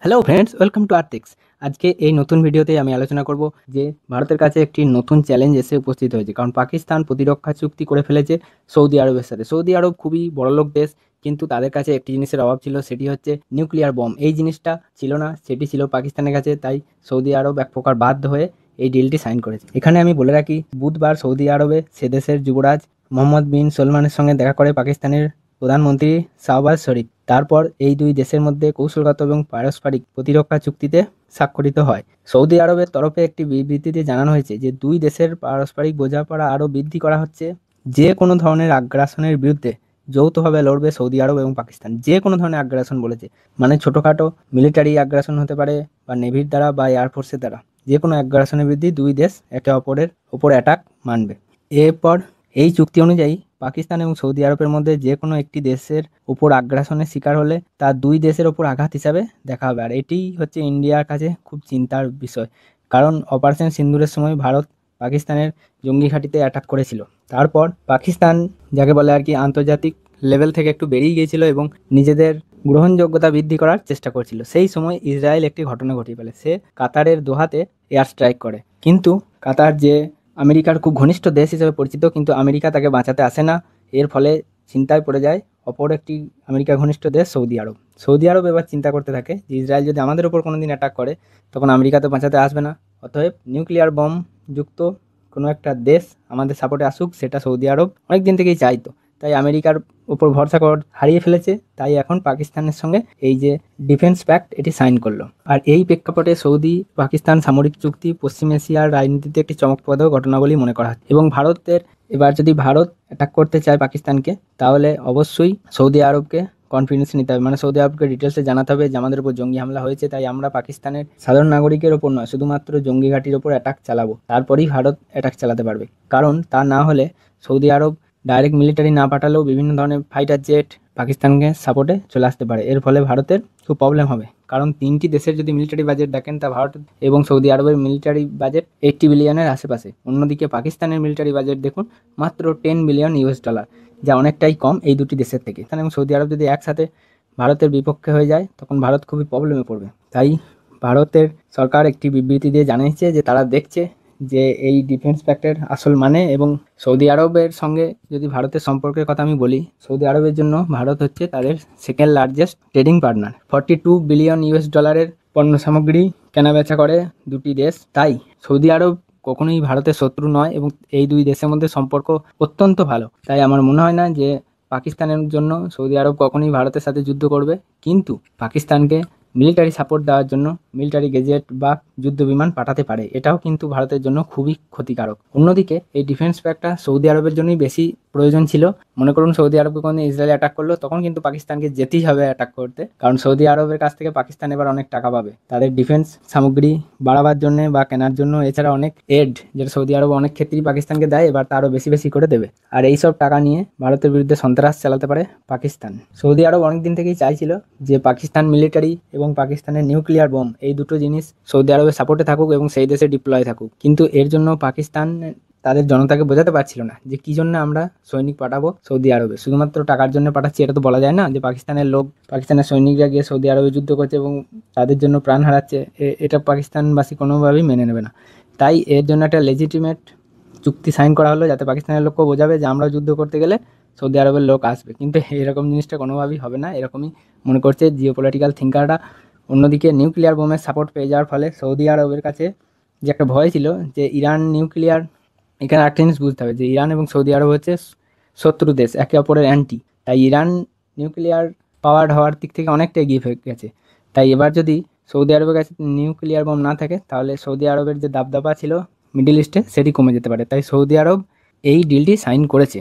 Hello friends, welcome to আর্টিক্স। আজকে এই নতুন ভিডিওতে আমি আলোচনা করব যে ভারতের কাছে একটি নতুন চ্যালেঞ্জ এসে উপস্থিত হয়েছে, কারণ পাকিস্তান প্রতিরক্ষা চুক্তি করে ফেলেছে সৌদি আরবের সাথে। সৌদি আরব খুবই বড়লোক দেশ, কিন্তু তাদের কাছে একটি জিনিসের অভাব ছিল, সেটি হচ্ছে নিউক্লিয়ার বম। এই জিনিসটা ছিল না, সেটি ছিল পাকিস্তানের কাছে। তাই সৌদি আরব এক প্রকার বাধ্য হয়ে এই ডিলটি সাইন করেছে। এখানে আমি বলে রাখি, বুধবার সৌদি আরবে সে দেশের যুবরাজ মোহাম্মদ বিন সলমানের সঙ্গে দেখা করে পাকিস্তানের প্রধানমন্ত্রী শাহবাজ শরীফ। তারপর এই দুই দেশের মধ্যে কৌশলগত এবং পারস্পরিক প্রতিরক্ষা চুক্তিতে স্বাক্ষরিত হয়। সৌদি আরবের তরফে একটি বিবৃতিতে জানানো হয়েছে যে দুই দেশের পারস্পরিক বোঝাপড়া আরও বৃদ্ধি করা হচ্ছে। যে কোনো ধরনের আগ্রাসনের বিরুদ্ধে যৌথভাবে লড়বে সৌদি আরব এবং পাকিস্তান। যে কোনো ধরনের আগ্রাসন বলেছে, মানে ছোটোখাটো মিলিটারি আগ্রাসন হতে পারে, বা নেভির দ্বারা বা এয়ারফোর্সের দ্বারা। যে কোনো আগ্রাসনের বিরুদ্ধে দুই দেশ একে অপরের ওপর অ্যাটাক মানবে। এরপর এই চুক্তি অনুযায়ী পাকিস্তান এবং সৌদি আরবের মধ্যে যে কোনো একটি দেশের উপর আগ্রাসনের শিকার হলে তা দুই দেশের ওপর আঘাত হিসাবে দেখা হবে। আর এটি হচ্ছে ইন্ডিয়ার কাছে খুব চিন্তার বিষয়, কারণ অপারেশন সিন্দুরের সময় ভারত পাকিস্তানের জঙ্গি ঘাঁটিতে অ্যাটাক করেছিল। তারপর পাকিস্তান, যাকে বলে আর কি, আন্তর্জাতিক লেভেল থেকে একটু বেরিয়ে গিয়েছিল এবং নিজেদের গ্রহণযোগ্যতা বৃদ্ধি করার চেষ্টা করছিল। সেই সময় ইসরায়েল একটি ঘটনা ঘটিয়ে ফেলে। সে কাতারের দোহাতে এয়ার স্ট্রাইক করে, কিন্তু কাতার যে আমেরিকার খুব ঘনিষ্ঠ দেশ হিসেবে পরিচিত, কিন্তু আমেরিকা তাকে বাঁচাতে আসে না। এর ফলে চিন্তায় পড়ে যায় অপর একটি আমেরিকা ঘনিষ্ঠ দেশ সৌদি আরব। সৌদি আরব এবার চিন্তা করতে থাকে যে ইসরায়েল যদি আমাদের ওপর কোনো দিন অ্যাটাক করে, তখন আমেরিকা তো বাঁচাতে আসবে না। অতএব নিউক্লিয়ার বম যুক্ত কোনো একটা দেশ আমাদের সাপোর্টে আসুক, সেটা সৌদি আরব অনেক দিন থেকেই চাইতো। তাই আমেরিকার উপর ভরসা হারিয়ে ফেলেছে। তাই এখন পাকিস্তানের সঙ্গে এই যে ডিফেন্স প্যাক্ট, এটি সাইন করলো। আর এই প্রেক্ষাপটে সৌদি পাকিস্তান সামরিক চুক্তি পশ্চিম এশিয়ার রাজনীতিতে একটি চমকপ্রদ ঘটনা বলেই মনে করা হয়। এবং ভারতের, এবার যদি ভারত অ্যাটাক করতে চায় পাকিস্তানকে, তাহলে অবশ্যই সৌদি আরবকে কনফিডেন্স নিতে হবে, মানে সৌদি আরবকে ডিটেলসে জানাতে হবে যে আমাদের উপর জঙ্গি হামলা হয়েছে, তাই আমরা পাকিস্তানের সাধারণ নাগরিকের ওপর নয়, শুধুমাত্র জঙ্গি ঘাঁটির ওপর অ্যাটাক চালাবো। তারপরেই ভারত অ্যাটাক চালাতে পারবে, কারণ তা না হলে সৌদি আরব ডাইরেক্ট মিলিটারি না পাঠালেও বিভিন্ন ধরনের ফাইটার জেট পাকিস্তানকে সাপোর্টে চলে আসতে পারে। এর ফলে ভারতের খুব প্রবলেম হবে, কারণ তিনটি দেশের যদি মিলিটারি বাজেট দেখেন, তা ভারত এবং সৌদি আরবের মিলিটারি বাজেট 80 বিলিয়নের আশেপাশে। অন্যদিকে পাকিস্তানের মিলিটারি বাজেট দেখুন, মাত্র $10 বিলিয়ন, যা অনেকটাই কম এই দুটি দেশের থেকে। এবং সৌদি আরব যদি একসাথে ভারতের বিপক্ষে হয়ে যায়, তখন ভারত খুবই প্রবলেমে পড়বে। তাই ভারতের সরকার একটি বিবৃতি দিয়ে জানিয়েছে যে তারা দেখছে যে এই ডিফেন্স প্যাক্টের আসল মানে। এবং সৌদি আরবের সঙ্গে যদি ভারতের সম্পর্কের কথা আমি বলি, সৌদি আরবের জন্য ভারত হচ্ছে তাদের second largest trading partner. $42 billion পণ্য সামগ্রী কেনাবেচা করে দুটি দেশ। তাই সৌদি আরব কখনোই ভারতের শত্রু নয়, এবং এই দুই দেশের মধ্যে সম্পর্ক অত্যন্ত ভালো। তাই আমার মনে হয় না যে পাকিস্তানের জন্য সৌদি আরব কখনোই ভারতের সাথে যুদ্ধ করবে। কিন্তু পাকিস্তানকে মিলিটারি সাপোর্ট দেওয়ার জন্য মিলিটারি গেজেট বা যুদ্ধ বিমান পাঠাতে পারে, এটাও কিন্তু ভারতের জন্য খুবই ক্ষতিকারক। অন্যদিকে এই ডিফেন্স প্যাক্টটা সৌদি আরবের জন্যই বেশি প্রয়োজন ছিল। মনে করুন সৌদি আরবকে কোনো ইসরায়েল অ্যাটাক করলো, তখন কিন্তু পাকিস্তানকে যেতেই হবে অ্যাটাক করতে, কারণ সৌদি আরবের কাছ থেকে পাকিস্তান এবার অনেক টাকা পাবে তাদের ডিফেন্স সামগ্রী বাড়াবার জন্য বা কেনার জন্য। এছাড়া অনেক এড, যেটা সৌদি আরব অনেক ক্ষেত্রেই পাকিস্তানকে দেয়, এবার তারও বেশি বেশি করে দেবে। আর এই সব টাকা নিয়ে ভারতের বিরুদ্ধে সন্ত্রাস চালাতে পারে পাকিস্তান। সৌদি আরব অনেক দিন থেকেই চাইছিল যে পাকিস্তান মিলিটারি এবং পাকিস্তানের নিউক্লিয়ার বম, এই দুটো জিনিস সৌদি আরবের সাপোর্টে থাকুক এবং সেই দেশে ডিপ্লয় থাকুক। কিন্তু এর জন্য পাকিস্তান তাদের জনতাকে বোঝাতে পারছিল না যে কি জন্য আমরা সৈনিক পাঠাবো সৌদি আরবে। শুধুমাত্র টাকার জন্য পাঠাচ্ছি, এটা তো বলা যায় না যে পাকিস্তানের লোক, পাকিস্তানের সৈনিকরা গিয়ে সৌদি আরবে যুদ্ধ করছে এবং তাদের জন্য প্রাণ হারাচ্ছে। এটা পাকিস্তানবাসী কোনোভাবেই মেনে নেবে না। তাই এর জন্য একটা লেজিটিমেট চুক্তি সাইন করা হলো, যাতে পাকিস্তানের লোককেও বোঝাবে যে আমরা যুদ্ধ করতে গেলে সৌদি আরবের লোক আসবে। কিন্তু এরকম জিনিসটা কোনোভাবেই হবে না, এরকমই মনে করছে জিওপলিটিক্যাল থিঙ্কাররা। অন্যদিকে নিউক্লিয়ার বোমের সাপোর্ট পেয়ে যাওয়ার ফলে সৌদি আরবের কাছে যে একটা ভয় ছিল যে ইরান নিউক্লিয়ার, এখানে একটা জিনিস বুঝতে হবে যে ইরান এবং সৌদি আরব হচ্ছে শত্রু দেশ, একে অপরের অ্যান্টি। তাই ইরান নিউক্লিয়ার পাওয়ার হওয়ার দিক থেকে অনেকটা এগিয়ে গেছে। তাই এবার যদি সৌদি আরবের কাছে নিউক্লিয়ার বম না থাকে, তাহলে সৌদি আরবের যে দাবদাবা ছিল মিডল ইস্টে, সেটি কমে যেতে পারে। তাই সৌদি আরব এই ডিলটি সাইন করেছে।